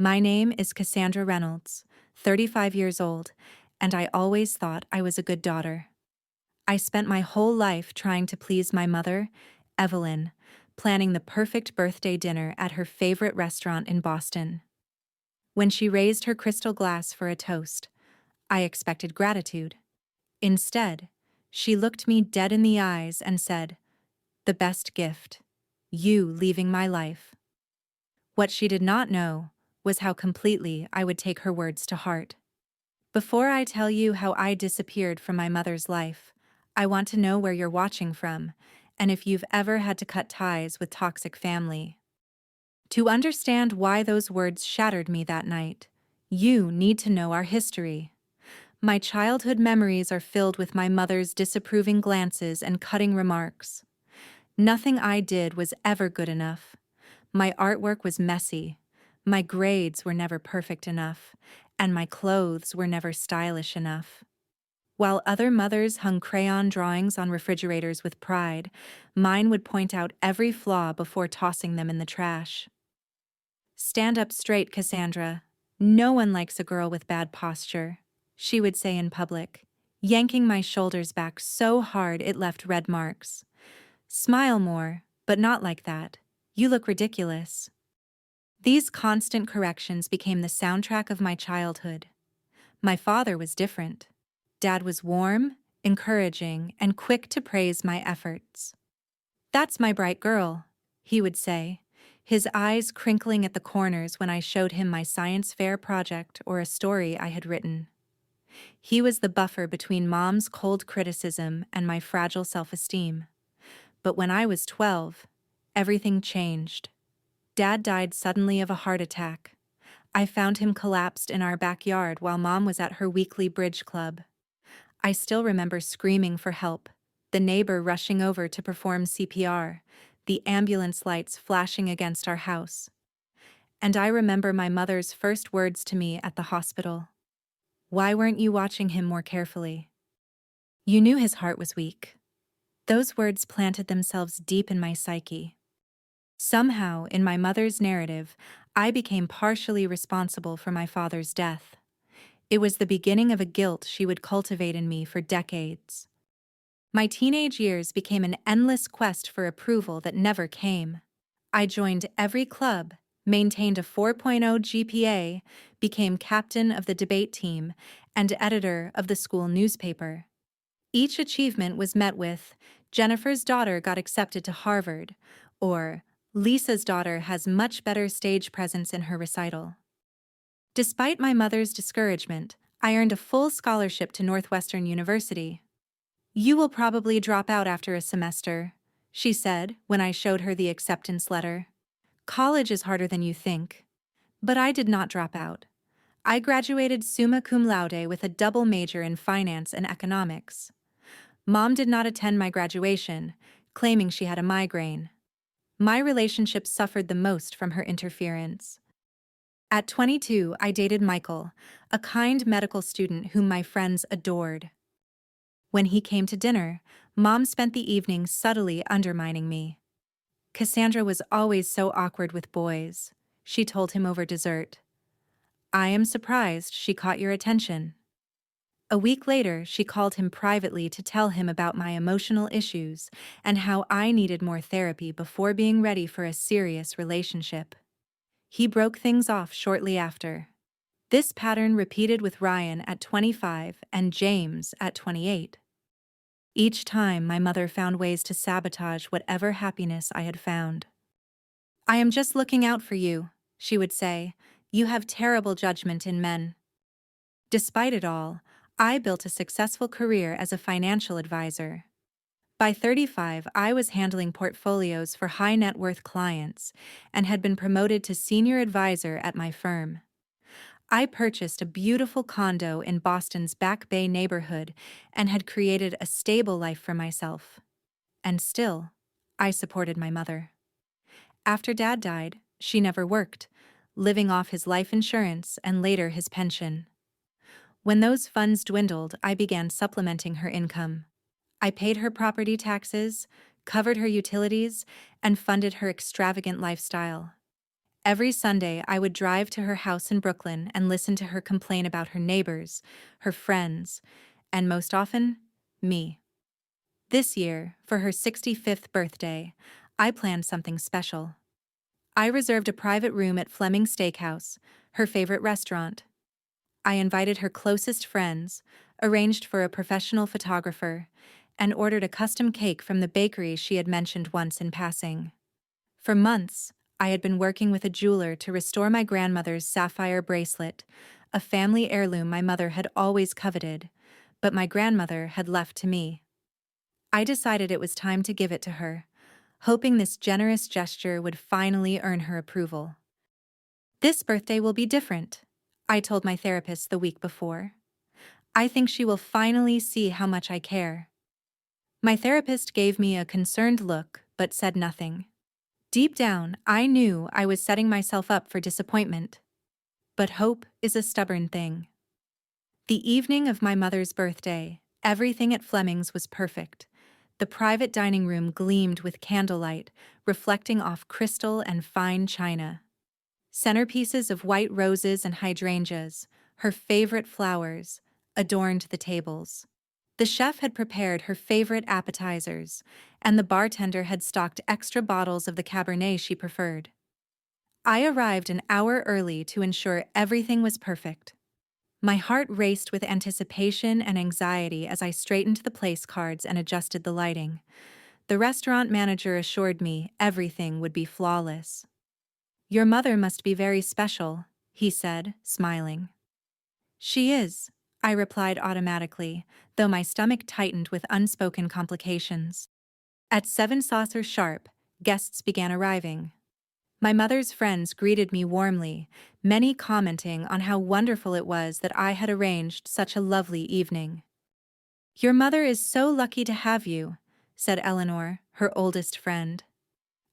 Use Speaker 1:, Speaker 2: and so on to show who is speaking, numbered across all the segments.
Speaker 1: My name is Cassandra Reynolds, 35 years old, and I always thought I was a good daughter. I spent my whole life trying to please my mother, Evelyn, planning the perfect birthday dinner at her favorite restaurant in Boston. When she raised her crystal glass for a toast, I expected gratitude. Instead, she looked me dead in the eyes and said, "The best gift. You leaving my life." What she did not know was how completely I would take her words to heart. Before I tell you how I disappeared from my mother's life, I want to know where you're watching from, and if you've ever had to cut ties with toxic family. To understand why those words shattered me that night, you need to know our history. My childhood memories are filled with my mother's disapproving glances and cutting remarks. Nothing I did was ever good enough. My artwork was messy. My grades were never perfect enough, and my clothes were never stylish enough. While other mothers hung crayon drawings on refrigerators with pride, mine would point out every flaw before tossing them in the trash. "Stand up straight, Cassandra. No one likes a girl with bad posture," she would say in public, yanking my shoulders back so hard it left red marks. "Smile more, but not like that. You look ridiculous." These constant corrections became the soundtrack of my childhood. My father was different. Dad was warm, encouraging, and quick to praise my efforts. "That's my bright girl," he would say, his eyes crinkling at the corners when I showed him my science fair project or a story I had written. He was the buffer between Mom's cold criticism and my fragile self-esteem. But when I was 12, everything changed. Dad died suddenly of a heart attack. I found him collapsed in our backyard while Mom was at her weekly bridge club. I still remember screaming for help, the neighbor rushing over to perform CPR, the ambulance lights flashing against our house. And I remember my mother's first words to me at the hospital. "Why weren't you watching him more carefully? You knew his heart was weak." Those words planted themselves deep in my psyche. Somehow, in my mother's narrative, I became partially responsible for my father's death. It was the beginning of a guilt she would cultivate in me for decades. My teenage years became an endless quest for approval that never came. I joined every club, maintained a 4.0 GPA, became captain of the debate team, and editor of the school newspaper. Each achievement was met with, "Jennifer's daughter got accepted to Harvard," or "Lisa's daughter has much better stage presence in her recital." Despite my mother's discouragement, I earned a full scholarship to Northwestern University. "You will probably drop out after a semester," she said when I showed her the acceptance letter. "College is harder than you think." But I did not drop out. I graduated summa cum laude with a double major in finance and economics. Mom did not attend my graduation, claiming she had a migraine. My relationship suffered the most from her interference. At 22, I dated Michael, a kind medical student whom my friends adored. When he came to dinner, Mom spent the evening subtly undermining me. "Cassandra was always so awkward with boys," she told him over dessert. "I am surprised she caught your attention." A week later, she called him privately to tell him about my emotional issues and how I needed more therapy before being ready for a serious relationship. He broke things off shortly after. This pattern repeated with Ryan at 25 and James at 28. Each time, my mother found ways to sabotage whatever happiness I had found. "I am just looking out for you," she would say. "You have terrible judgment in men." Despite it all, I built a successful career as a financial advisor. By 35, I was handling portfolios for high net worth clients and had been promoted to senior advisor at my firm. I purchased a beautiful condo in Boston's Back Bay neighborhood and had created a stable life for myself. And still, I supported my mother. After Dad died, she never worked, living off his life insurance and later his pension. When those funds dwindled, I began supplementing her income. I paid her property taxes, covered her utilities, and funded her extravagant lifestyle. Every Sunday, I would drive to her house in Brooklyn and listen to her complain about her neighbors, her friends, and most often, me. This year, for her 65th birthday, I planned something special. I reserved a private room at Fleming Steakhouse, her favorite restaurant. I invited her closest friends, arranged for a professional photographer, and ordered a custom cake from the bakery she had mentioned once in passing. For months, I had been working with a jeweler to restore my grandmother's sapphire bracelet, a family heirloom my mother had always coveted, but my grandmother had left to me. I decided it was time to give it to her, hoping this generous gesture would finally earn her approval. This birthday will be different, I told my therapist the week before. I think she will finally see how much I care. My therapist gave me a concerned look but said nothing. Deep down, I knew I was setting myself up for disappointment. But hope is a stubborn thing. The evening of my mother's birthday, everything at Fleming's was perfect. The private dining room gleamed with candlelight, reflecting off crystal and fine china. Centerpieces of white roses and hydrangeas, her favorite flowers, adorned the tables. The chef had prepared her favorite appetizers, and the bartender had stocked extra bottles of the Cabernet she preferred. I arrived an hour early to ensure everything was perfect. My heart raced with anticipation and anxiety as I straightened the place cards and adjusted the lighting. The restaurant manager assured me everything would be flawless. "Your mother must be very special," he said, smiling. "She is," I replied automatically, though my stomach tightened with unspoken complications. At 7 saucer sharp, guests began arriving. My mother's friends greeted me warmly, many commenting on how wonderful it was that I had arranged such a lovely evening. "Your mother is so lucky to have you," said Eleanor, her oldest friend.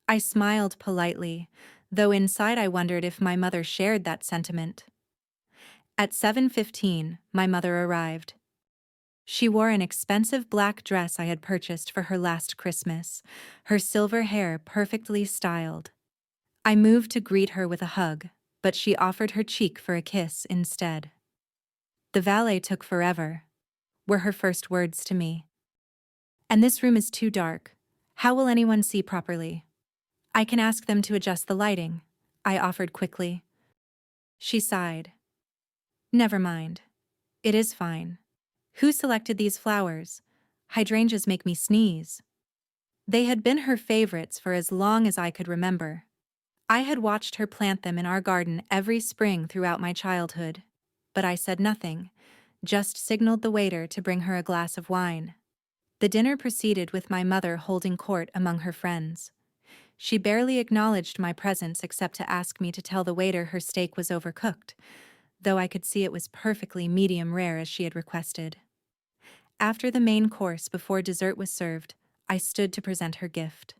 Speaker 1: I smiled politely, though inside I wondered if my mother shared that sentiment. At 7:15, my mother arrived. She wore an expensive black dress I had purchased for her last Christmas, her silver hair perfectly styled. I moved to greet her with a hug, but she offered her cheek for a kiss instead. "The valet took forever," were her first words to me. "And this room is too dark. How will anyone see properly?" "I can ask them to adjust the lighting," I offered quickly. She sighed. "Never mind. It is fine. Who selected these flowers? Hydrangeas make me sneeze." They had been her favorites for as long as I could remember. I had watched her plant them in our garden every spring throughout my childhood. But I said nothing, just signaled the waiter to bring her a glass of wine. The dinner proceeded with my mother holding court among her friends. She barely acknowledged my presence except to ask me to tell the waiter her steak was overcooked, though I could see it was perfectly medium rare as she had requested. After the main course before dessert was served, I stood to present her gift.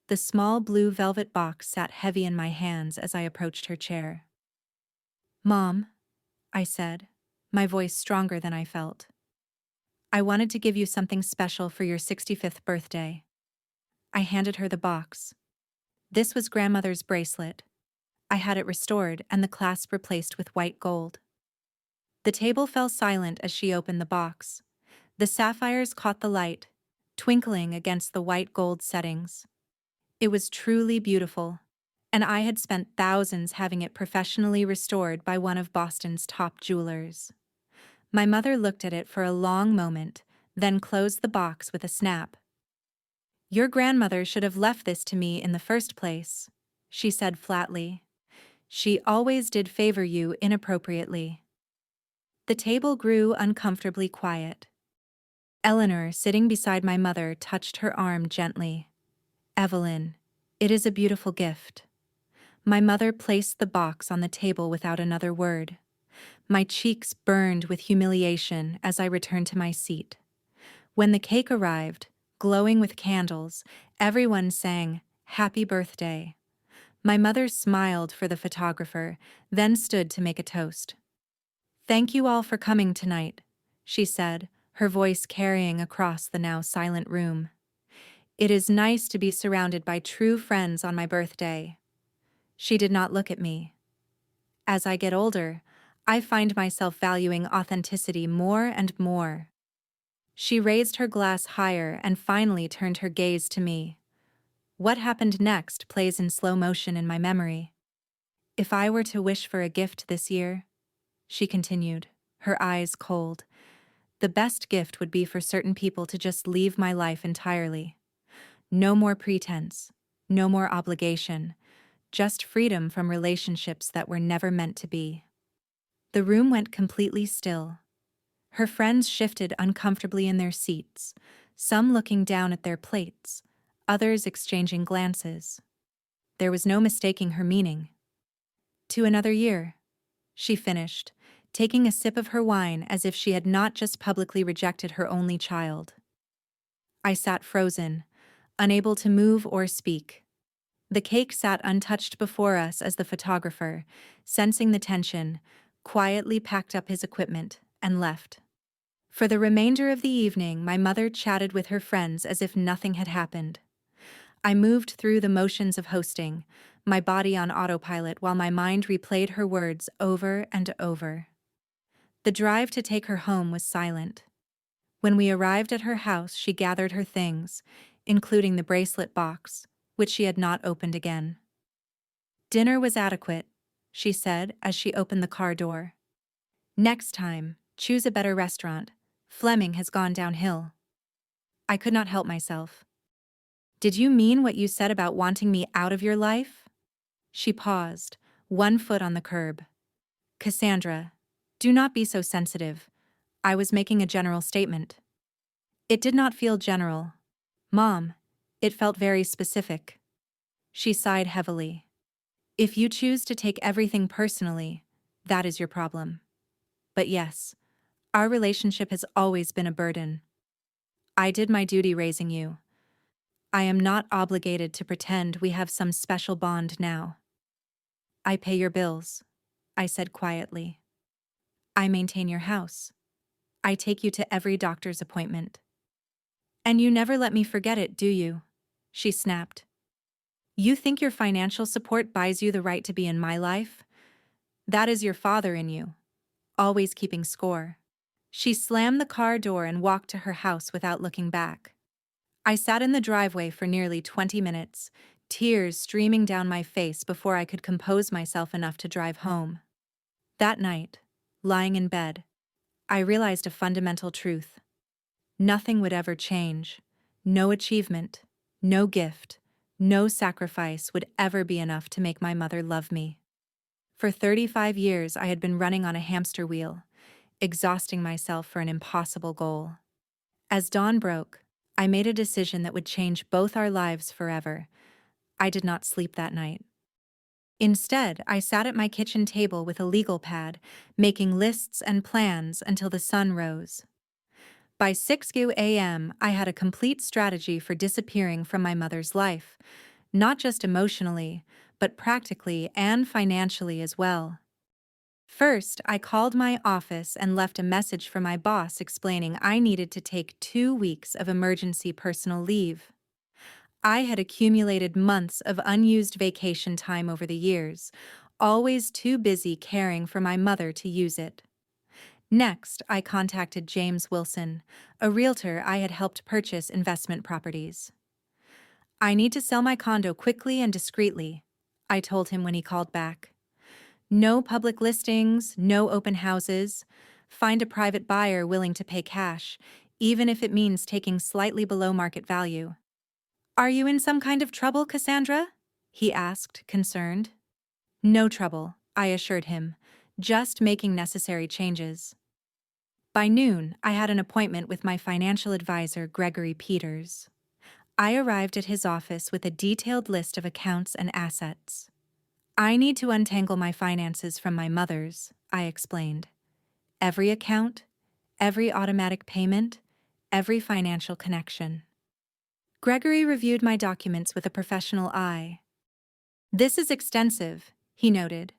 Speaker 1: The small blue velvet box sat heavy in my hands as I approached her chair. "Mom," I said, my voice stronger than I felt. "I wanted to give you something special for your 65th birthday." I handed her the box. This was grandmother's bracelet. I had it restored and the clasp replaced with white gold. The table fell silent as she opened the box. The sapphires caught the light, twinkling against the white gold settings. It was truly beautiful, and I had spent thousands having it professionally restored by one of Boston's top jewelers. My mother looked at it for a long moment, then closed the box with a snap. "Your grandmother should have left this to me in the first place," she said flatly. "She always did favor you inappropriately." The table grew uncomfortably quiet. Eleanor, sitting beside my mother, touched her arm gently. "Evelyn, it is a beautiful gift." My mother placed the box on the table without another word. My cheeks burned with humiliation as I returned to my seat. When the cake arrived, glowing with candles, everyone sang, "Happy Birthday." My mother smiled for the photographer, then stood to make a toast. "Thank you all for coming tonight," she said, her voice carrying across the now silent room. "It is nice to be surrounded by true friends on my birthday." She did not look at me. As I get older, I find myself valuing authenticity more and more. She raised her glass higher and finally turned her gaze to me. What happened next plays in slow motion in my memory. If I were to wish for a gift this year, she continued, her eyes cold, the best gift would be for certain people to just leave my life entirely. No more pretense, no more obligation, just freedom from relationships that were never meant to be. The room went completely still. Her friends shifted uncomfortably in their seats, some looking down at their plates, others exchanging glances. There was no mistaking her meaning. To another year, she finished, taking a sip of her wine as if she had not just publicly rejected her only child. I sat frozen, unable to move or speak. The cake sat untouched before us as the photographer, sensing the tension, quietly packed up his equipment and left. For the remainder of the evening, my mother chatted with her friends as if nothing had happened. I moved through the motions of hosting, my body on autopilot while my mind replayed her words over and over. The drive to take her home was silent. When we arrived at her house, she gathered her things, including the bracelet box, which she had not opened again. Dinner was adequate, she said as she opened the car door. Next time, choose a better restaurant. Fleming has gone downhill. I could not help myself. Did you mean what you said about wanting me out of your life? She paused, one foot on the curb. Cassandra, do not be so sensitive. I was making a general statement. It did not feel general. Mom, it felt very specific. She sighed heavily. If you choose to take everything personally, that is your problem. But yes, our relationship has always been a burden. I did my duty raising you. I am not obligated to pretend we have some special bond now. I pay your bills, I said quietly. I maintain your house. I take you to every doctor's appointment. And you never let me forget it, do you? She snapped. You think your financial support buys you the right to be in my life? That is your father in you, always keeping score. She slammed the car door and walked to her house without looking back. I sat in the driveway for nearly 20 minutes, tears streaming down my face before I could compose myself enough to drive home. That night, lying in bed, I realized a fundamental truth. Nothing would ever change. No achievement, no gift, no sacrifice would ever be enough to make my mother love me. For 35 years, I had been running on a hamster wheel, exhausting myself for an impossible goal. As dawn broke, I made a decision that would change both our lives forever. I did not sleep that night. Instead, I sat at my kitchen table with a legal pad, making lists and plans until the sun rose. By 6 a.m., I had a complete strategy for disappearing from my mother's life, not just emotionally, but practically and financially as well. First, I called my office and left a message for my boss explaining I needed to take 2 weeks of emergency personal leave. I had accumulated months of unused vacation time over the years, always too busy caring for my mother to use it. Next, I contacted James Wilson, a realtor I had helped purchase investment properties. I need to sell my condo quickly and discreetly, I told him when he called back. No public listings, no open houses. Find a private buyer willing to pay cash, even if it means taking slightly below market value. Are you in some kind of trouble, Cassandra? He asked, concerned. No trouble, I assured him, just making necessary changes. By noon, I had an appointment with my financial advisor, Gregory Peters. I arrived at his office with a detailed list of accounts and assets. I need to untangle my finances from my mother's, I explained. Every account, every automatic payment, every financial connection. Gregory reviewed my documents with a professional eye. This is extensive, he noted.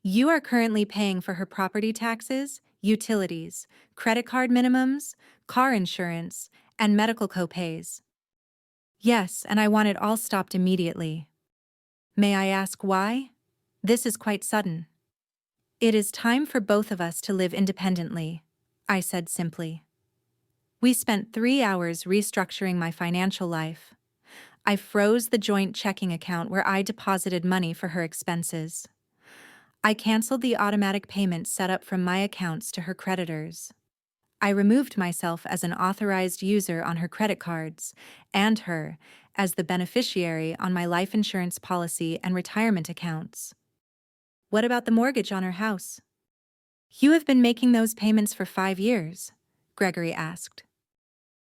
Speaker 1: You are currently paying for her property taxes, utilities, credit card minimums, car insurance, and medical copays. Yes, and I want it all stopped immediately. May I ask why? This is quite sudden. It is time for both of us to live independently, I said simply. We spent 3 hours restructuring my financial life. I froze the joint checking account where I deposited money for her expenses. I canceled the automatic payments set up from my accounts to her creditors. I removed myself as an authorized user on her credit cards, and her as the beneficiary on my life insurance policy and retirement accounts. What about the mortgage on her house? You have been making those payments for 5 years, Gregory asked.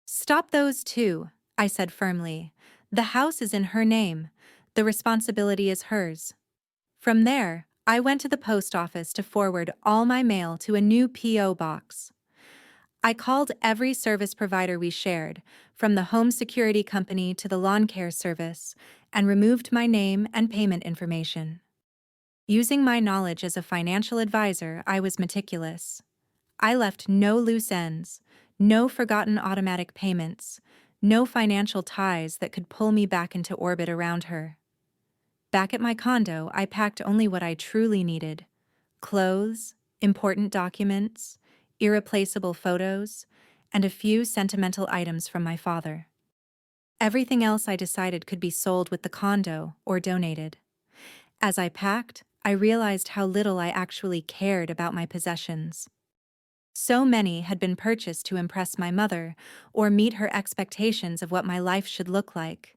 Speaker 1: Stop those too, I said firmly. The house is in her name. The responsibility is hers. From there, I went to the post office to forward all my mail to a new P.O. box. I called every service provider we shared, from the home security company to the lawn care service, and removed my name and payment information. Using my knowledge as a financial advisor, I was meticulous. I left no loose ends, no forgotten automatic payments, no financial ties that could pull me back into orbit around her. Back at my condo, I packed only what I truly needed: clothes, important documents, irreplaceable photos, and a few sentimental items from my father. Everything else I decided could be sold with the condo or donated. As I packed, I realized how little I actually cared about my possessions. So many had been purchased to impress my mother or meet her expectations of what my life should look like.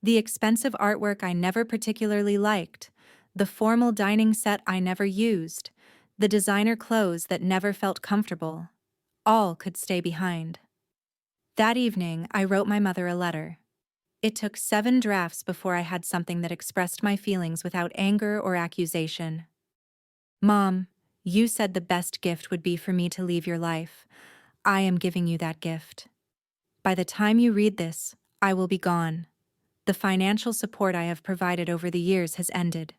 Speaker 1: The expensive artwork I never particularly liked, the formal dining set I never used, the designer clothes that never felt comfortable, all could stay behind. That evening, I wrote my mother a letter. It took 7 drafts before I had something that expressed my feelings without anger or accusation. Mom, you said the best gift would be for me to leave your life. I am giving you that gift. By the time you read this, I will be gone. The financial support I have provided over the years has ended.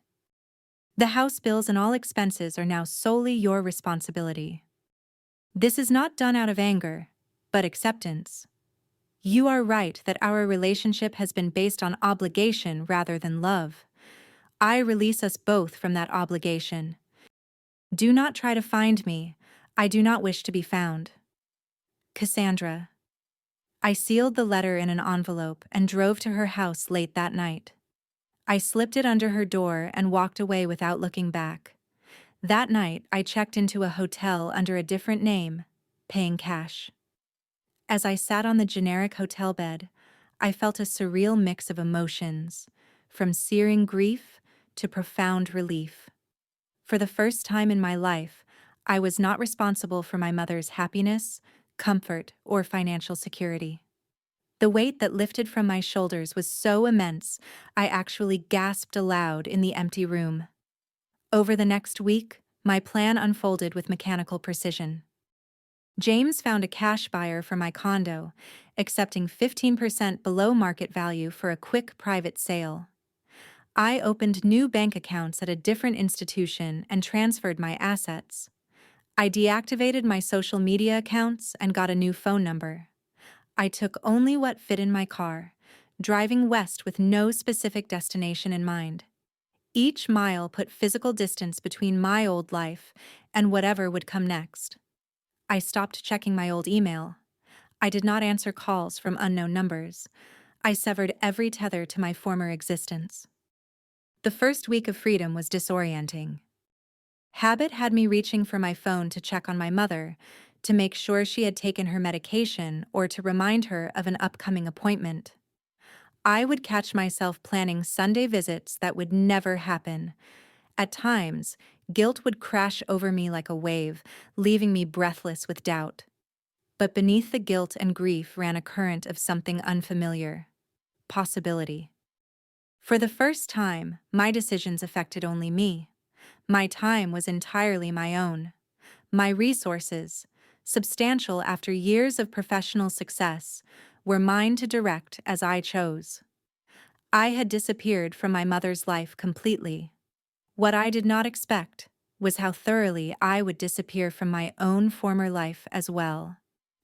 Speaker 1: The house bills and all expenses are now solely your responsibility. This is not done out of anger, but acceptance. You are right that our relationship has been based on obligation rather than love. I release us both from that obligation. Do not try to find me. I do not wish to be found. Cassandra. I sealed the letter in an envelope and drove to her house late that night. I slipped it under her door and walked away without looking back. That night, I checked into a hotel under a different name, paying cash. As I sat on the generic hotel bed, I felt a surreal mix of emotions, from searing grief to profound relief. For the first time in my life, I was not responsible for my mother's happiness, comfort, or financial security. The weight that lifted from my shoulders was so immense, I actually gasped aloud in the empty room. Over the next week, my plan unfolded with mechanical precision. James found a cash buyer for my condo, accepting 15% below market value for a quick private sale. I opened new bank accounts at a different institution and transferred my assets. I deactivated my social media accounts and got a new phone number. I took only what fit in my car, driving west with no specific destination in mind. Each mile put physical distance between my old life and whatever would come next. I stopped checking my old email. I did not answer calls from unknown numbers. I severed every tether to my former existence. The first week of freedom was disorienting. Habit had me reaching for my phone to check on my mother, to make sure she had taken her medication or to remind her of an upcoming appointment. I would catch myself planning Sunday visits that would never happen. At times, guilt would crash over me like a wave, leaving me breathless with doubt. But beneath the guilt and grief ran a current of something unfamiliar: possibility. For the first time, my decisions affected only me. My time was entirely my own. My resources, substantial after years of professional success, were mine to direct as I chose. I had disappeared from my mother's life completely. What I did not expect was how thoroughly I would disappear from my own former life as well.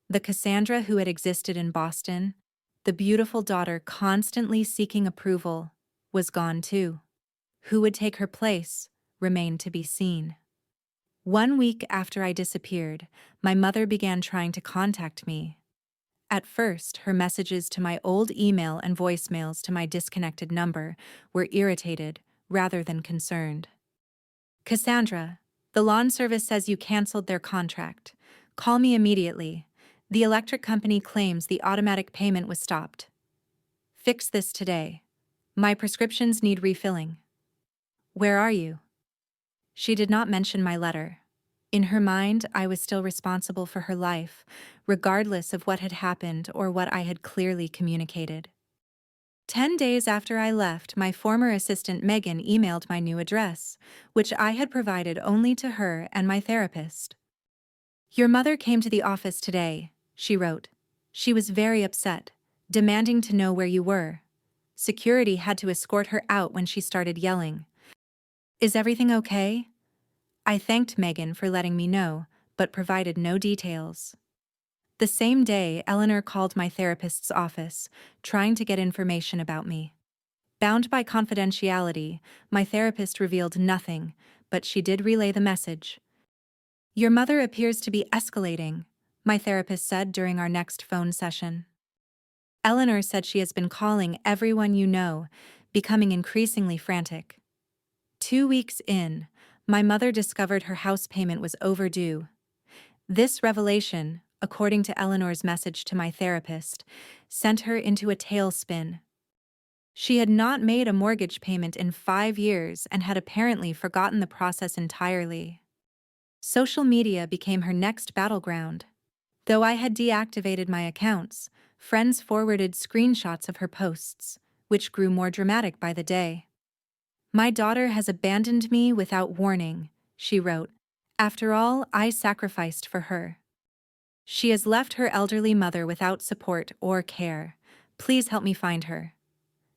Speaker 1: The Cassandra who had existed in Boston, the beautiful daughter constantly seeking approval, was gone too. Who would take her place? remained to be seen. 1 week after I disappeared, my mother began trying to contact me. At first, her messages to my old email and voicemails to my disconnected number were irritated rather than concerned. Cassandra, the lawn service says you canceled their contract. Call me immediately. The electric company claims the automatic payment was stopped. Fix this today. My prescriptions need refilling. Where are you? She did not mention my letter. In her mind, I was still responsible for her life, regardless of what had happened or what I had clearly communicated. 10 days after I left, my former assistant Megan emailed my new address, which I had provided only to her and my therapist. Your mother came to the office today, she wrote. She was very upset, demanding to know where you were. Security had to escort her out when she started yelling. Is everything okay? I thanked Megan for letting me know, but provided no details. The same day, Eleanor called my therapist's office, trying to get information about me. Bound by confidentiality, my therapist revealed nothing, but she did relay the message. Your mother appears to be escalating, my therapist said during our next phone session. Eleanor said she has been calling everyone you know, becoming increasingly frantic. 2 weeks in, my mother discovered her house payment was overdue. This revelation, according to Eleanor's message to my therapist, sent her into a tailspin. She had not made a mortgage payment in 5 years and had apparently forgotten the process entirely. Social media became her next battleground. Though I had deactivated my accounts, friends forwarded screenshots of her posts, which grew more dramatic by the day. My daughter has abandoned me without warning, she wrote. After all, I sacrificed for her. She has left her elderly mother without support or care. Please help me find her.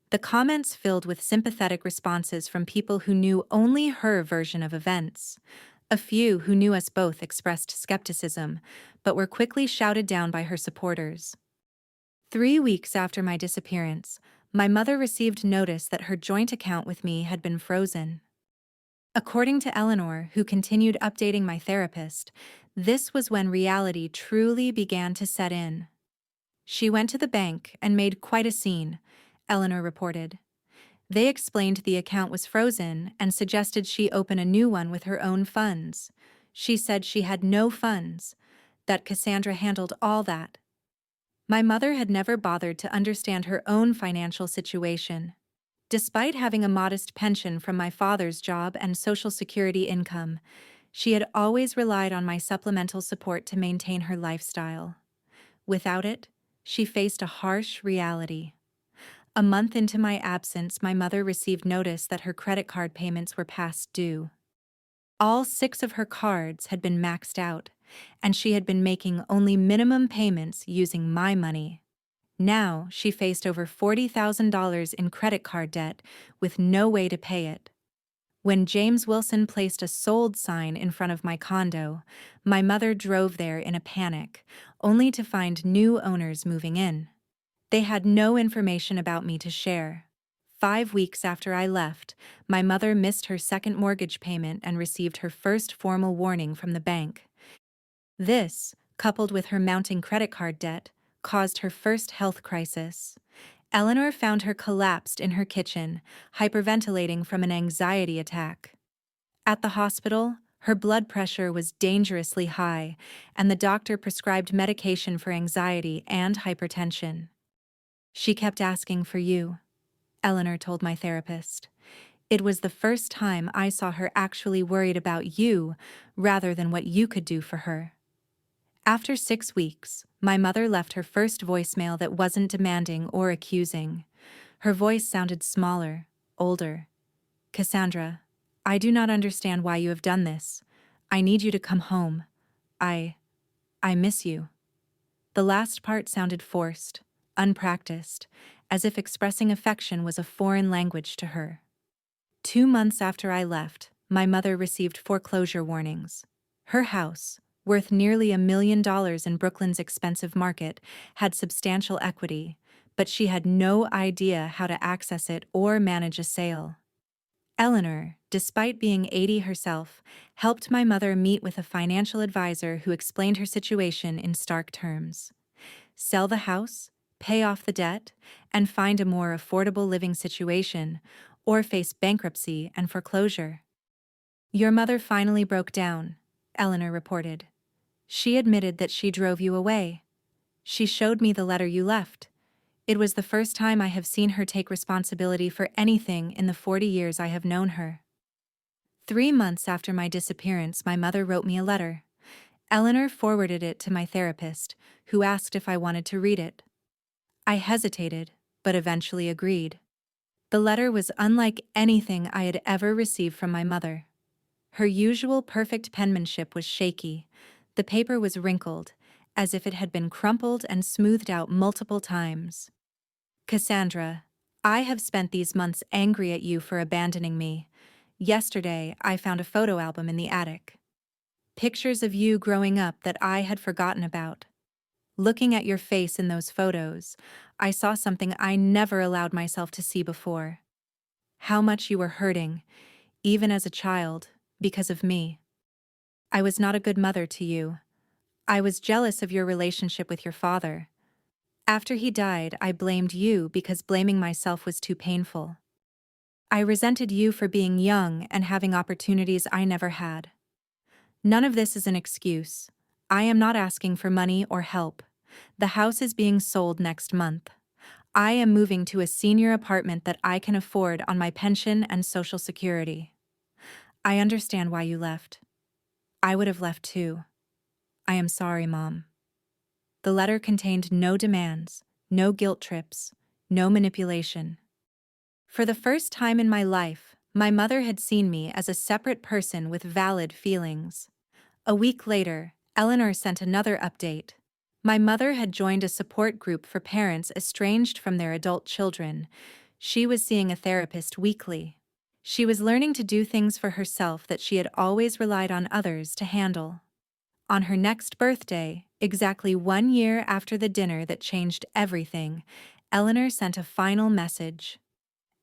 Speaker 1: The comments filled with sympathetic responses from people who knew only her version of events. A few who knew us both expressed skepticism, but were quickly shouted down by her supporters. 3 weeks after my disappearance, my mother received notice that her joint account with me had been frozen. According to Eleanor, who continued updating my therapist, this was when reality truly began to set in. She went to the bank and made quite a scene, Eleanor reported. They explained the account was frozen and suggested she open a new one with her own funds. She said she had no funds, that Cassandra handled all that. My mother had never bothered to understand her own financial situation. Despite having a modest pension from my father's job and Social Security income, she had always relied on my supplemental support to maintain her lifestyle. Without it, she faced a harsh reality. A month into my absence, my mother received notice that her credit card payments were past due. All 6 of her cards had been maxed out, and she had been making only minimum payments using my money. Now she faced over $40,000 in credit card debt with no way to pay it. When James Wilson placed a sold sign in front of my condo, my mother drove there in a panic, only to find new owners moving in. They had no information about me to share. 5 weeks after I left, my mother missed her second mortgage payment and received her first formal warning from the bank. This, coupled with her mounting credit card debt, caused her first health crisis. Eleanor found her collapsed in her kitchen, hyperventilating from an anxiety attack. At the hospital, her blood pressure was dangerously high, and the doctor prescribed medication for anxiety and hypertension. She kept asking for you, Eleanor told my therapist. It was the first time I saw her actually worried about you rather than what you could do for her. After 6 weeks, my mother left her first voicemail that wasn't demanding or accusing. Her voice sounded smaller, older. Cassandra, I do not understand why you have done this. I need you to come home. I miss you. The last part sounded forced, unpracticed, as if expressing affection was a foreign language to her. 2 months after I left, my mother received foreclosure warnings. Her house, worth nearly $1 million in Brooklyn's expensive market, had substantial equity, but she had no idea how to access it or manage a sale. Eleanor, despite being 80 herself, helped my mother meet with a financial advisor who explained her situation in stark terms. Sell the house, pay off the debt, and find a more affordable living situation, or face bankruptcy and foreclosure. Your mother finally broke down, Eleanor reported. She admitted that she drove you away. She showed me the letter you left. It was the first time I have seen her take responsibility for anything in the 40 years I have known her. 3 months after my disappearance, my mother wrote me a letter. Eleanor forwarded it to my therapist, who asked if I wanted to read it. I hesitated, but eventually agreed. The letter was unlike anything I had ever received from my mother. Her usual perfect penmanship was shaky. The paper was wrinkled, as if it had been crumpled and smoothed out multiple times. Cassandra, I have spent these months angry at you for abandoning me. Yesterday, I found a photo album in the attic. Pictures of you growing up that I had forgotten about. Looking at your face in those photos, I saw something I never allowed myself to see before. How much you were hurting, even as a child, because of me. I was not a good mother to you. I was jealous of your relationship with your father. After he died, I blamed you because blaming myself was too painful. I resented you for being young and having opportunities I never had. None of this is an excuse. I am not asking for money or help. The house is being sold next month. I am moving to a senior apartment that I can afford on my pension and Social Security. I understand why you left. I would have left too. I am sorry, Mom. The letter contained no demands, no guilt trips, no manipulation. For the first time in my life, my mother had seen me as a separate person with valid feelings. A week later, Eleanor sent another update. My mother had joined a support group for parents estranged from their adult children. She was seeing a therapist weekly. She was learning to do things for herself that she had always relied on others to handle. On her next birthday, exactly 1 year after the dinner that changed everything, Eleanor sent a final message.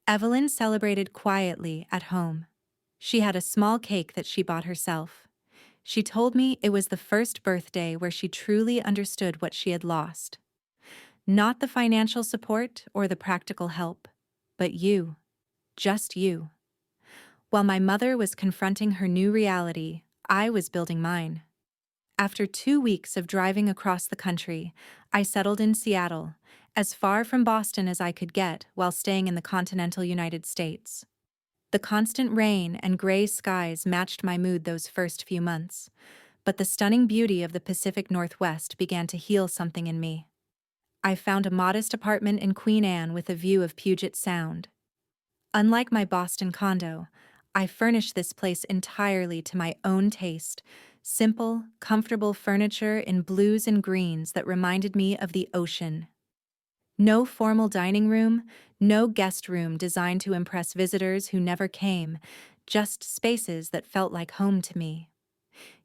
Speaker 1: Evelyn celebrated quietly at home. She had a small cake that she bought herself. She told me it was the first birthday where she truly understood what she had lost. Not the financial support or the practical help, but you. Just you. While my mother was confronting her new reality, I was building mine. After 2 weeks of driving across the country, I settled in Seattle, as far from Boston as I could get while staying in the continental United States. The constant rain and gray skies matched my mood those first few months, but the stunning beauty of the Pacific Northwest began to heal something in me. I found a modest apartment in Queen Anne with a view of Puget Sound. Unlike my Boston condo, I furnished this place entirely to my own taste: simple, comfortable furniture in blues and greens that reminded me of the ocean. No formal dining room, no guest room designed to impress visitors who never came, just spaces that felt like home to me.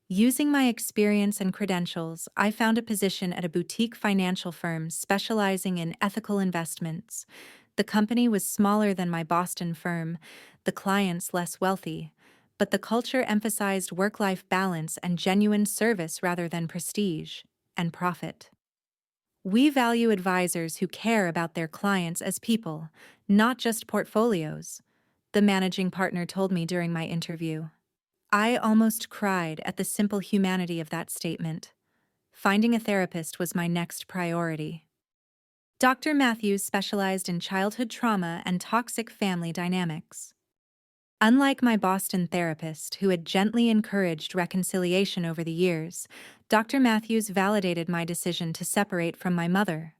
Speaker 1: Using my experience and credentials, I found a position at a boutique financial firm specializing in ethical investments. The company was smaller than my Boston firm, the clients less wealthy, but the culture emphasized work-life balance and genuine service rather than prestige and profit. We value advisors who care about their clients as people, not just portfolios, the managing partner told me during my interview. I almost cried at the simple humanity of that statement. Finding a therapist was my next priority. Dr. Matthews specialized in childhood trauma and toxic family dynamics. Unlike my Boston therapist, who had gently encouraged reconciliation over the years, Dr. Matthews validated my decision to separate from my mother.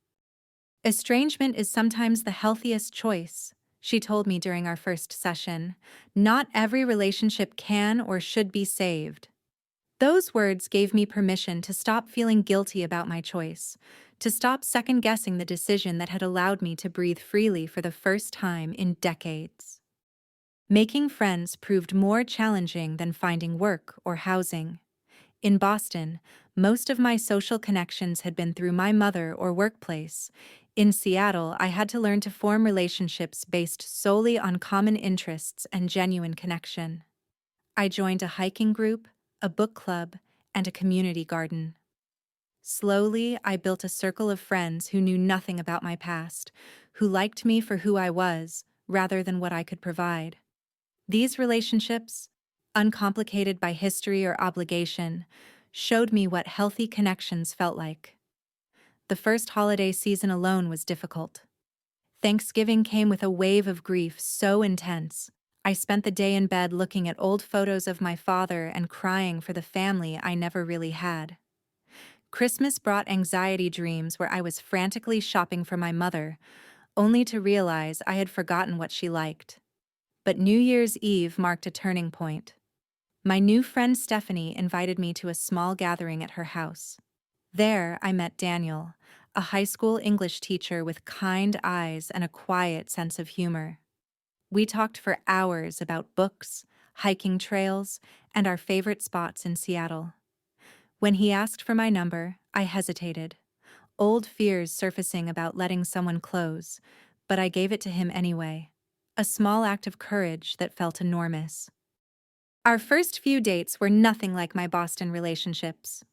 Speaker 1: Estrangement is sometimes the healthiest choice, she told me during our first session. Not every relationship can or should be saved. Those words gave me permission to stop feeling guilty about my choice, to stop second-guessing the decision that had allowed me to breathe freely for the first time in decades. Making friends proved more challenging than finding work or housing. In Boston, most of my social connections had been through my mother or workplace. In Seattle, I had to learn to form relationships based solely on common interests and genuine connection. I joined a hiking group, a book club, and a community garden. Slowly, I built a circle of friends who knew nothing about my past, who liked me for who I was, rather than what I could provide. These relationships, uncomplicated by history or obligation, showed me what healthy connections felt like. The first holiday season alone was difficult. Thanksgiving came with a wave of grief so intense. I spent the day in bed looking at old photos of my father and crying for the family I never really had. Christmas brought anxiety dreams where I was frantically shopping for my mother, only to realize I had forgotten what she liked. But New Year's Eve marked a turning point. My new friend Stephanie invited me to a small gathering at her house. There, I met Daniel, a high school English teacher with kind eyes and a quiet sense of humor. We talked for hours about books, hiking trails, and our favorite spots in Seattle. When he asked for my number, I hesitated, old fears surfacing about letting someone close, but I gave it to him anyway. A small act of courage that felt enormous. Our first few dates were nothing like my Boston relationships.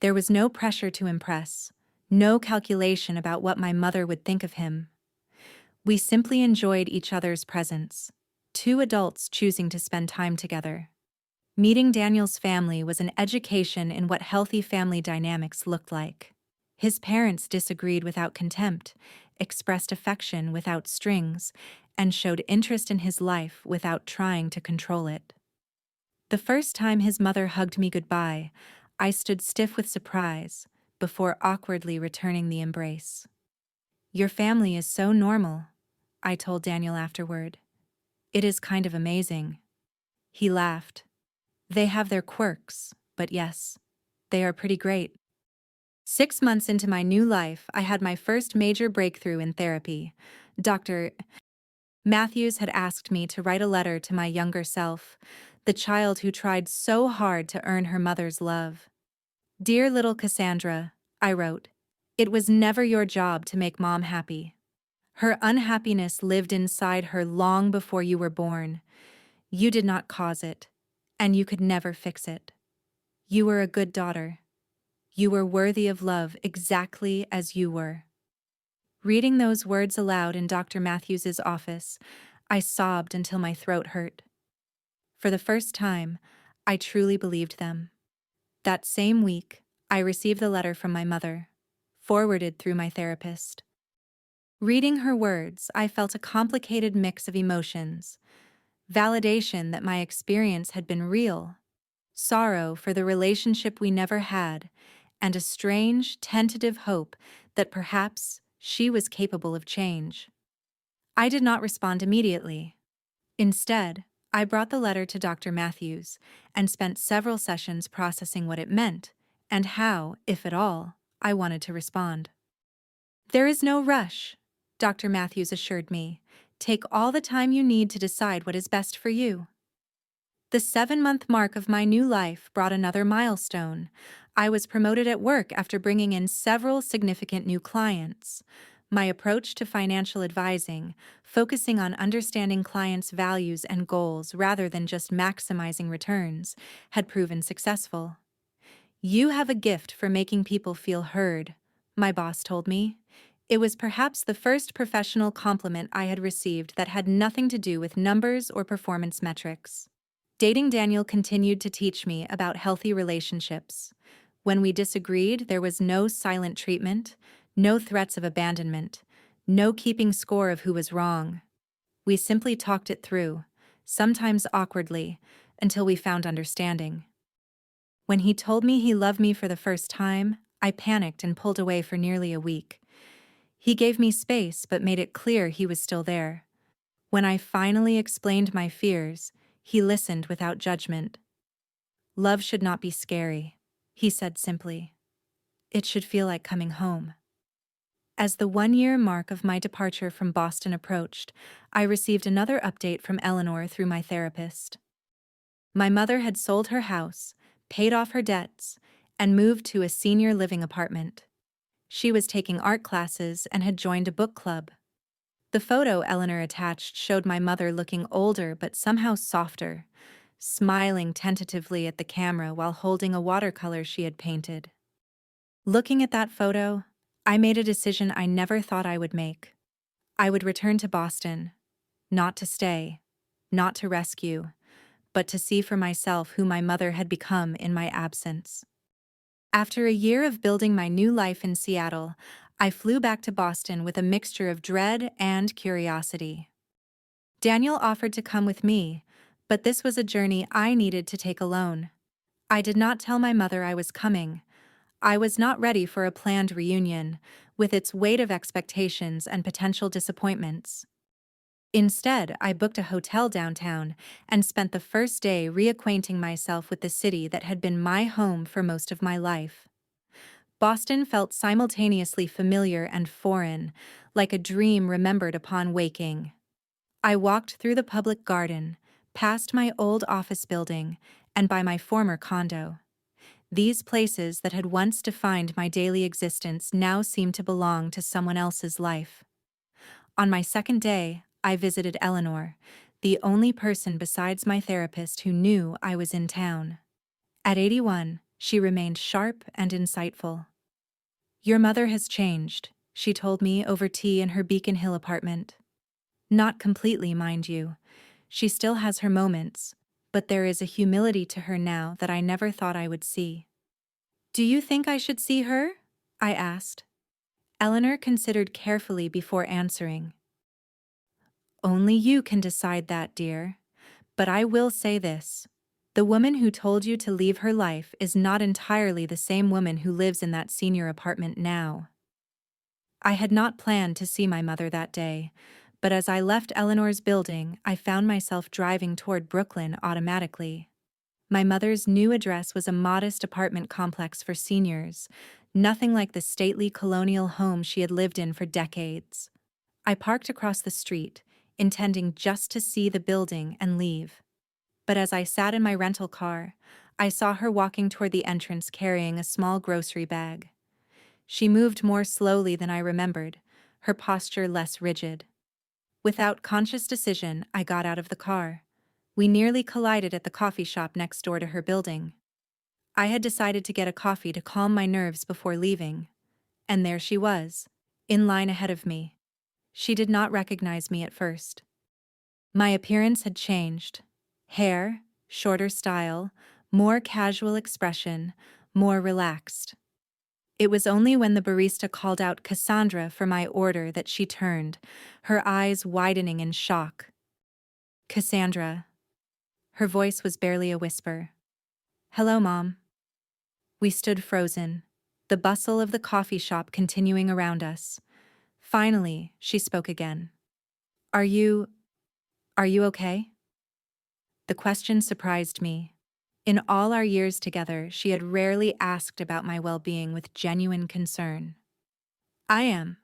Speaker 1: There was no pressure to impress, no calculation about what my mother would think of him. We simply enjoyed each other's presence, two adults choosing to spend time together. Meeting Daniel's family was an education in what healthy family dynamics looked like. His parents disagreed without contempt, expressed affection without strings, and showed interest in his life without trying to control it. The first time his mother hugged me goodbye, I stood stiff with surprise, before awkwardly returning the embrace. "Your family is so normal," I told Daniel afterward. "It is kind of amazing." He laughed. "They have their quirks, but yes, they are pretty great." 6 months into my new life, I had my first major breakthrough in therapy. Dr. Matthews had asked me to write a letter to my younger self, the child who tried so hard to earn her mother's love. "Dear little Cassandra," I wrote, "it was never your job to make Mom happy. Her unhappiness lived inside her long before you were born. You did not cause it, and you could never fix it. You were a good daughter. You were worthy of love exactly as you were." Reading those words aloud in Dr. Matthews's office, I sobbed until my throat hurt. For the first time, I truly believed them. That same week, I received the letter from my mother, forwarded through my therapist. Reading her words, I felt a complicated mix of emotions: validation that my experience had been real, sorrow for the relationship we never had, and a strange, tentative hope that perhaps she was capable of change. I did not respond immediately. Instead, I brought the letter to Dr. Matthews and spent several sessions processing what it meant and how, if at all, I wanted to respond. "There is no rush," Dr. Matthews assured me. "Take all the time you need to decide what is best for you." The 7-month mark of my new life brought another milestone. I was promoted at work after bringing in several significant new clients. My approach to financial advising, focusing on understanding clients' values and goals rather than just maximizing returns, had proven successful. "You have a gift for making people feel heard," my boss told me. It was perhaps the first professional compliment I had received that had nothing to do with numbers or performance metrics. Dating Daniel continued to teach me about healthy relationships. When we disagreed, there was no silent treatment, no threats of abandonment, no keeping score of who was wrong. We simply talked it through, sometimes awkwardly, until we found understanding. When he told me he loved me for the first time, I panicked and pulled away for nearly a week. He gave me space but made it clear he was still there. When I finally explained my fears, he listened without judgment. "Love should not be scary," he said simply. "It should feel like coming home." As the 1-year mark of my departure from Boston approached, I received another update from Eleanor through my therapist. My mother had sold her house, paid off her debts, and moved to a senior living apartment. She was taking art classes and had joined a book club. The photo Eleanor attached showed my mother looking older but somehow softer, smiling tentatively at the camera while holding a watercolor she had painted. Looking at that photo, I made a decision I never thought I would make. I would return to Boston, not to stay, not to rescue, but to see for myself who my mother had become in my absence. After a year of building my new life in Seattle, I flew back to Boston with a mixture of dread and curiosity. Daniel offered to come with me, but this was a journey I needed to take alone. I did not tell my mother I was coming. I was not ready for a planned reunion, with its weight of expectations and potential disappointments. Instead, I booked a hotel downtown and spent the first day reacquainting myself with the city that had been my home for most of my life. Boston felt simultaneously familiar and foreign, like a dream remembered upon waking. I walked through the public garden, past my old office building, and by my former condo. These places that had once defined my daily existence now seemed to belong to someone else's life. On my second day, I visited Eleanor, the only person besides my therapist who knew I was in town. At 81, she remained sharp and insightful. "Your mother has changed," she told me over tea in her Beacon Hill apartment. "Not completely, mind you. She still has her moments, but there is a humility to her now that I never thought I would see." "Do you think I should see her?" I asked. Eleanor considered carefully before answering. "Only you can decide that, dear. But I will say this. The woman who told you to leave her life is not entirely the same woman who lives in that senior apartment now." I had not planned to see my mother that day, but as I left Eleanor's building, I found myself driving toward Brooklyn automatically. My mother's new address was a modest apartment complex for seniors, nothing like the stately colonial home she had lived in for decades. I parked across the street, intending just to see the building and leave. But as I sat in my rental car, I saw her walking toward the entrance carrying a small grocery bag. She moved more slowly than I remembered, her posture less rigid. Without conscious decision, I got out of the car. We nearly collided at the coffee shop next door to her building. I had decided to get a coffee to calm my nerves before leaving. And there she was, in line ahead of me. She did not recognize me at first. My appearance had changed. Hair, shorter style, more casual expression, more relaxed. It was only when the barista called out Cassandra for my order that she turned, her eyes widening in shock. "Cassandra." Her voice was barely a whisper. "Hello, Mom." We stood frozen, the bustle of the coffee shop continuing around us. Finally, she spoke again. Are you okay?" The question surprised me. In all our years together, she had rarely asked about my well-being with genuine concern. "I am,"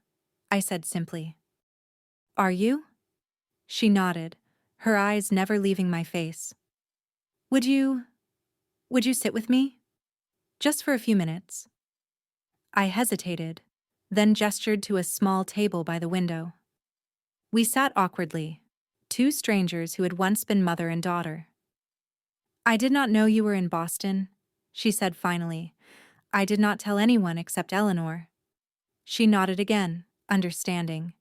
Speaker 1: I said simply. "Are you?" She nodded, her eyes never leaving my face. Would you sit with me? Just for a few minutes." I hesitated, then gestured to a small table by the window. We sat awkwardly, two strangers who had once been mother and daughter. "I did not know you were in Boston," she said finally. "I did not tell anyone except Eleanor." She nodded again, understanding.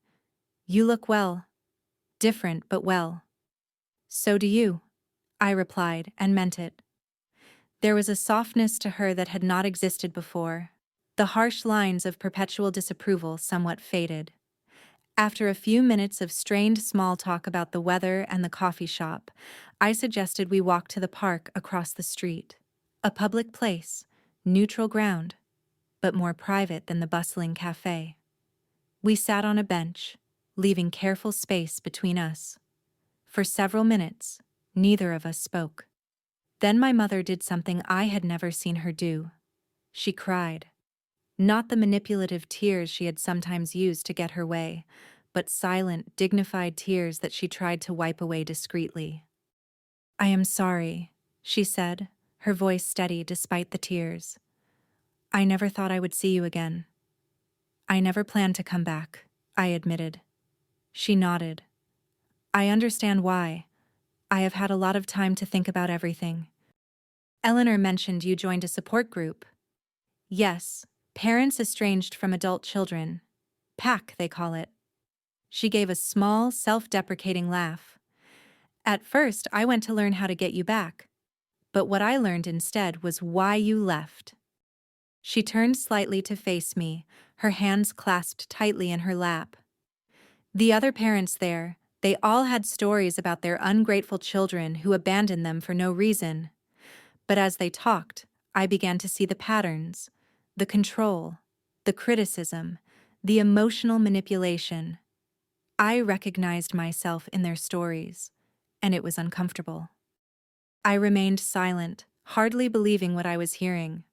Speaker 1: "You look well. Different but well." "So do you," I replied, and meant it. There was a softness to her that had not existed before. The harsh lines of perpetual disapproval somewhat faded. After a few minutes of strained small talk about the weather and the coffee shop, I suggested we walk to the park across the street. A public place, neutral ground, but more private than the bustling cafe. We sat on a bench, leaving careful space between us. For several minutes, neither of us spoke. Then my mother did something I had never seen her do. She cried. Not the manipulative tears she had sometimes used to get her way, but silent, dignified tears that she tried to wipe away discreetly. "I am sorry," she said, her voice steady despite the tears. "I never thought I would see you again." I never planned to come back, I admitted. She nodded. I understand why. I have had a lot of time to think about everything. Eleanor mentioned you joined a support group. Yes, parents estranged from adult children. PAC, they call it. She gave a small, self-deprecating laugh. At first, I went to learn how to get you back. But what I learned instead was why you left. She turned slightly to face me, her hands clasped tightly in her lap. The other parents there, they all had stories about their ungrateful children who abandoned them for no reason. But as they talked, I began to see the patterns, the control, the criticism, the emotional manipulation. I recognized myself in their stories, and it was uncomfortable. I remained silent, hardly believing what I was hearing.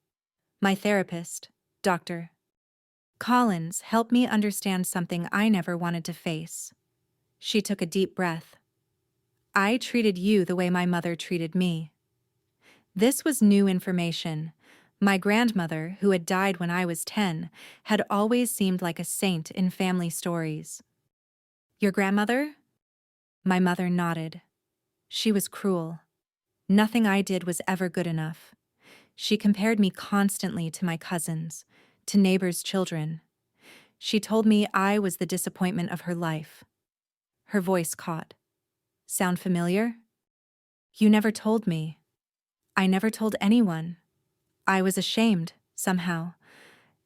Speaker 1: My therapist, Dr. Collins, helped me understand something I never wanted to face. She took a deep breath. I treated you the way my mother treated me. This was new information. My grandmother, who had died when I was 10, had always seemed like a saint in family stories. Your grandmother? My mother nodded. She was cruel. Nothing I did was ever good enough. She compared me constantly to my cousins, to neighbors' children. She told me I was the disappointment of her life. Her voice caught. Sound familiar? You never told me. I never told anyone. I was ashamed, somehow,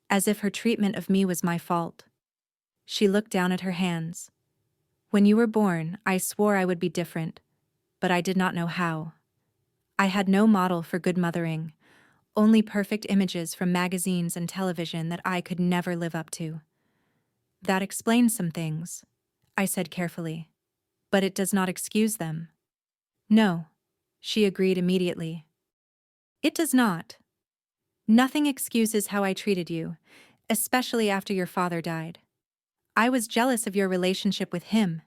Speaker 1: as if her treatment of me was my fault. She looked down at her hands. When you were born, I swore I would be different, but I did not know how. I had no model for good mothering, only perfect images from magazines and television that I could never live up to. That explains some things, I said carefully, but it does not excuse them. No, she agreed immediately. It does not. Nothing excuses how I treated you, especially after your father died. I was jealous of your relationship with him.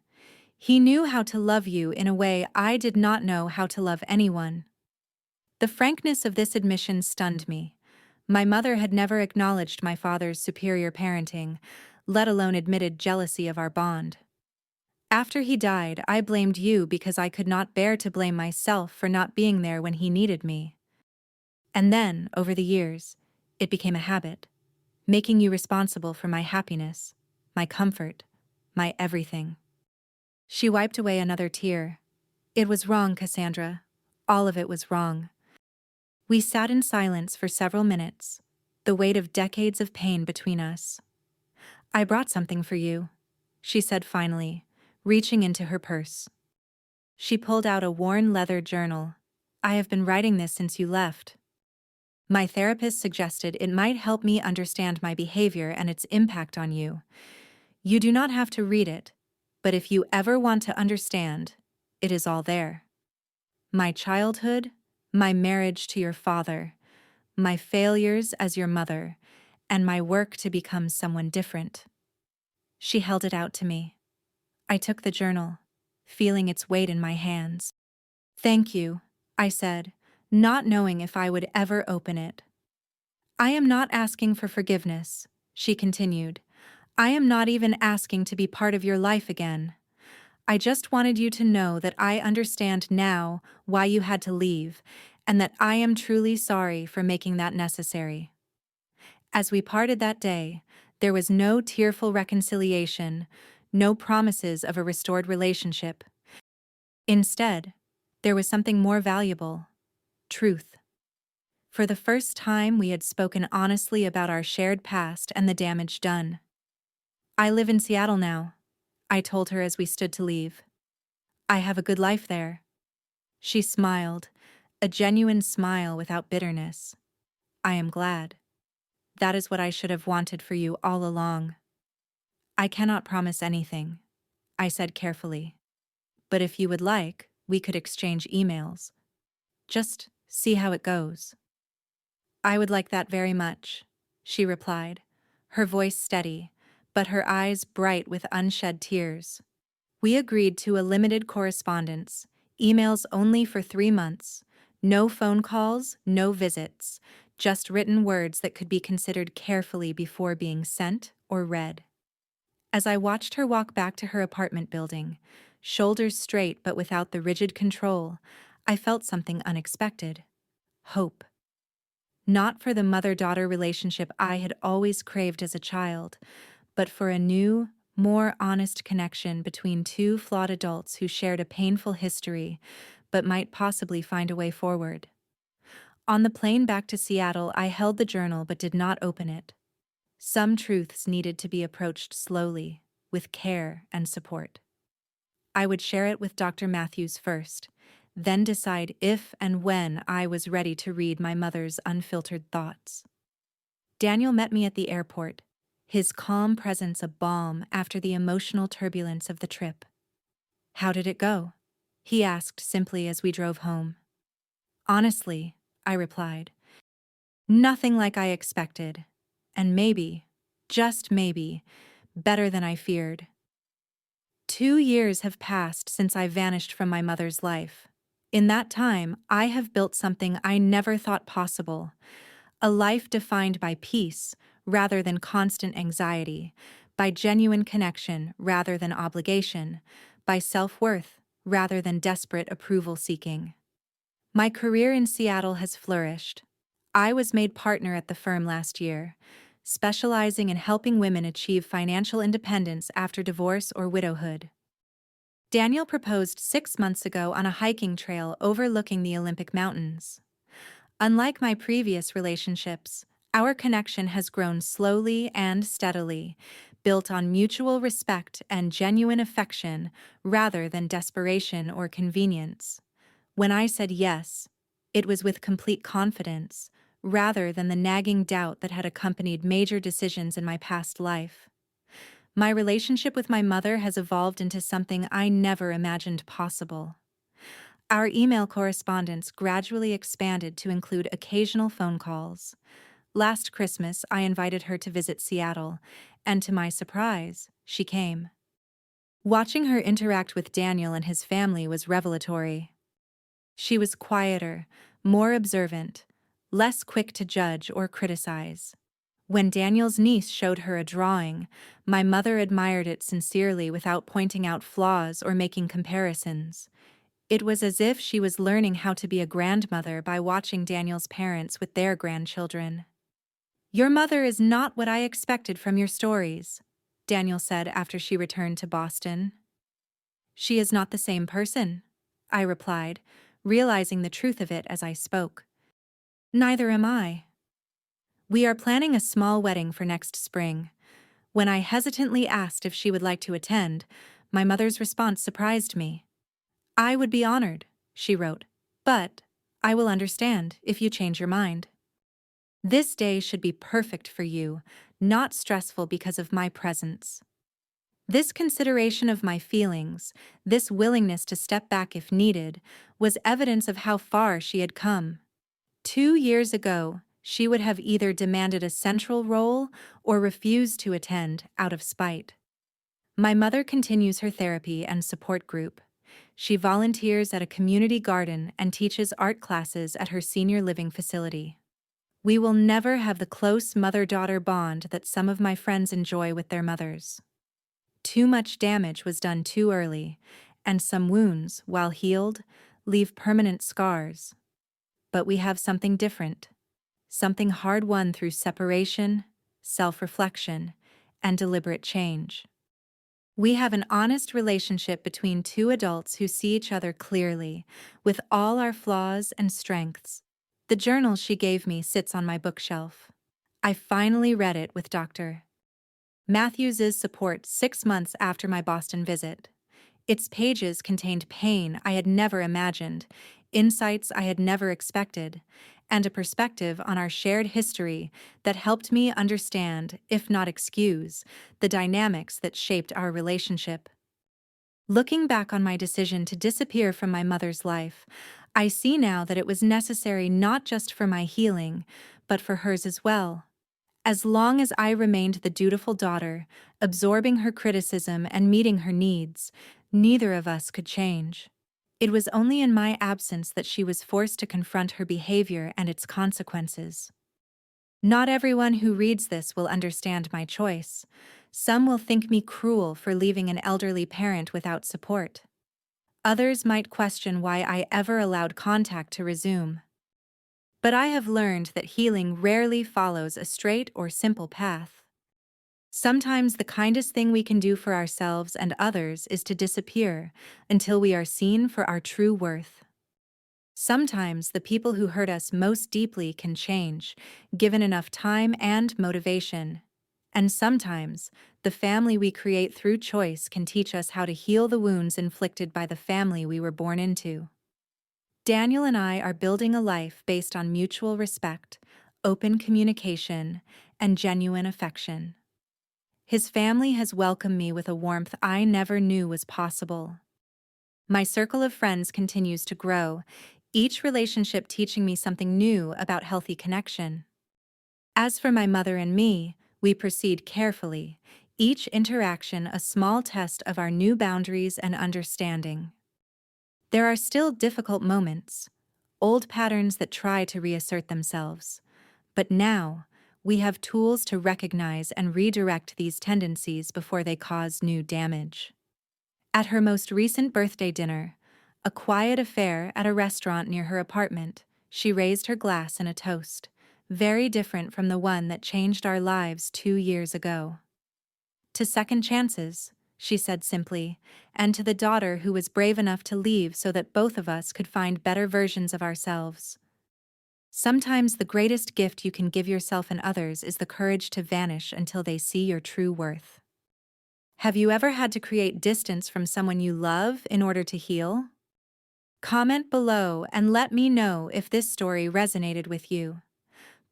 Speaker 1: He knew how to love you in a way I did not know how to love anyone. The frankness of this admission stunned me. My mother had never acknowledged my father's superior parenting, let alone admitted jealousy of our bond. After he died, I blamed you because I could not bear to blame myself for not being there when he needed me. And then, over the years, it became a habit, making you responsible for my happiness, my comfort, my everything. She wiped away another tear. It was wrong, Cassandra. All of it was wrong. We sat in silence for several minutes, the weight of decades of pain between us. I brought something for you, she said finally, reaching into her purse. She pulled out a worn leather journal. I have been writing this since you left. My therapist suggested it might help me understand my behavior and its impact on you. You do not have to read it, but if you ever want to understand, it is all there. My childhood, my marriage to your father, my failures as your mother, and my work to become someone different. She held it out to me. I took the journal, feeling its weight in my hands. Thank you, I said, not knowing if I would ever open it. I am not asking for forgiveness, she continued. I am not even asking to be part of your life again. I just wanted you to know that I understand now why you had to leave, and that I am truly sorry for making that necessary. As we parted that day, there was no tearful reconciliation, no promises of a restored relationship. Instead, there was something more valuable: truth. For the first time, we had spoken honestly about our shared past and the damage done. I live in Seattle now, I told her as we stood to leave. I have a good life there. She smiled, a genuine smile without bitterness. I am glad. That is what I should have wanted for you all along. I cannot promise anything, I said carefully. But if you would like, we could exchange emails. Just see how it goes. I would like that very much, she replied, her voice steady, but her eyes bright with unshed tears. We agreed to a limited correspondence, emails only for 3 months, no phone calls, no visits, just written words that could be considered carefully before being sent or red. As I watched her walk back to her apartment building, shoulders straight but without the rigid control, I felt something unexpected: hope. Not for the mother-daughter relationship I had always craved as a child, but for a new, more honest connection between two flawed adults who shared a painful history but might possibly find a way forward. On the plane back to Seattle, I held the journal but did not open it. Some truths needed to be approached slowly, with care and support. I would share it with Dr. Matthews first, then decide if and when I was ready to read my mother's unfiltered thoughts. Daniel met me at the airport, his calm presence a balm after the emotional turbulence of the trip. "How did it go?" he asked simply as we drove home. "Honestly," I replied, "nothing like I expected, and maybe, just maybe, better than I feared." 2 years have passed since I vanished from my mother's life. In that time, I have built something I never thought possible: a life defined by peace rather than constant anxiety, by genuine connection rather than obligation, by self-worth rather than desperate approval seeking. My career in Seattle has flourished. I was made partner at the firm last year, specializing in helping women achieve financial independence after divorce or widowhood. Daniel proposed 6 months ago on a hiking trail overlooking the Olympic Mountains. Unlike my previous relationships, our connection has grown slowly and steadily, built on mutual respect and genuine affection rather than desperation or convenience. When I said yes, it was with complete confidence, rather than the nagging doubt that had accompanied major decisions in my past life. My relationship with my mother has evolved into something I never imagined possible. Our email correspondence gradually expanded to include occasional phone calls. Last Christmas, I invited her to visit Seattle, and to my surprise, she came. Watching her interact with Daniel and his family was revelatory. She was quieter, more observant, less quick to judge or criticize. When Daniel's niece showed her a drawing, my mother admired it sincerely without pointing out flaws or making comparisons. It was as if she was learning how to be a grandmother by watching Daniel's parents with their grandchildren. "Your mother is not what I expected from your stories," Daniel said after she returned to Boston. "She is not the same person," I replied, realizing the truth of it as I spoke. "Neither am I." We are planning a small wedding for next spring. When I hesitantly asked if she would like to attend, my mother's response surprised me. "I would be honored," she wrote, "but I will understand if you change your mind. This day should be perfect for you, not stressful because of my presence." This consideration of my feelings, this willingness to step back if needed, was evidence of how far she had come. 2 years ago, she would have either demanded a central role or refused to attend out of spite. My mother continues her therapy and support group. She volunteers at a community garden and teaches art classes at her senior living facility. We will never have the close mother-daughter bond that some of my friends enjoy with their mothers. Too much damage was done too early, and some wounds, while healed, leave permanent scars. But we have something different, something hard-won through separation, self-reflection, and deliberate change. We have an honest relationship between two adults who see each other clearly, with all our flaws and strengths. The journal she gave me sits on my bookshelf. I finally read it with Dr. Matthews's support 6 months after my Boston visit. Its pages contained pain I had never imagined, insights I had never expected, and a perspective on our shared history that helped me understand, if not excuse, the dynamics that shaped our relationship. Looking back on my decision to disappear from my mother's life, I see now that it was necessary not just for my healing, but for hers as well. As long as I remained the dutiful daughter, absorbing her criticism and meeting her needs, neither of us could change. It was only in my absence that she was forced to confront her behavior and its consequences. Not everyone who reads this will understand my choice. Some will think me cruel for leaving an elderly parent without support. Others might question why I ever allowed contact to resume. But I have learned that healing rarely follows a straight or simple path. Sometimes the kindest thing we can do for ourselves and others is to disappear until we are seen for our true worth. Sometimes the people who hurt us most deeply can change, given enough time and motivation. And sometimes, the family we create through choice can teach us how to heal the wounds inflicted by the family we were born into. Daniel and I are building a life based on mutual respect, open communication, and genuine affection. His family has welcomed me with a warmth I never knew was possible. My circle of friends continues to grow, each relationship teaching me something new about healthy connection. As for my mother and me, we proceed carefully, each interaction a small test of our new boundaries and understanding. There are still difficult moments, old patterns that try to reassert themselves. But now, we have tools to recognize and redirect these tendencies before they cause new damage. At her most recent birthday dinner, a quiet affair at a restaurant near her apartment, she raised her glass in a toast, very different from the one that changed our lives 2 years ago. To second chances, she said simply, and to the daughter who was brave enough to leave so that both of us could find better versions of ourselves. Sometimes the greatest gift you can give yourself and others is the courage to vanish until they see your true worth. Have you ever had to create distance from someone you love in order to heal? Comment below and let me know if this story resonated with you.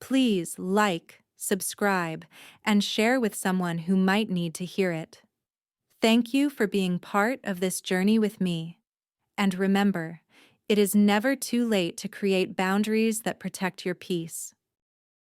Speaker 1: Please like, subscribe, and share with someone who might need to hear it. Thank you for being part of this journey with me. And remember, it is never too late to create boundaries that protect your peace.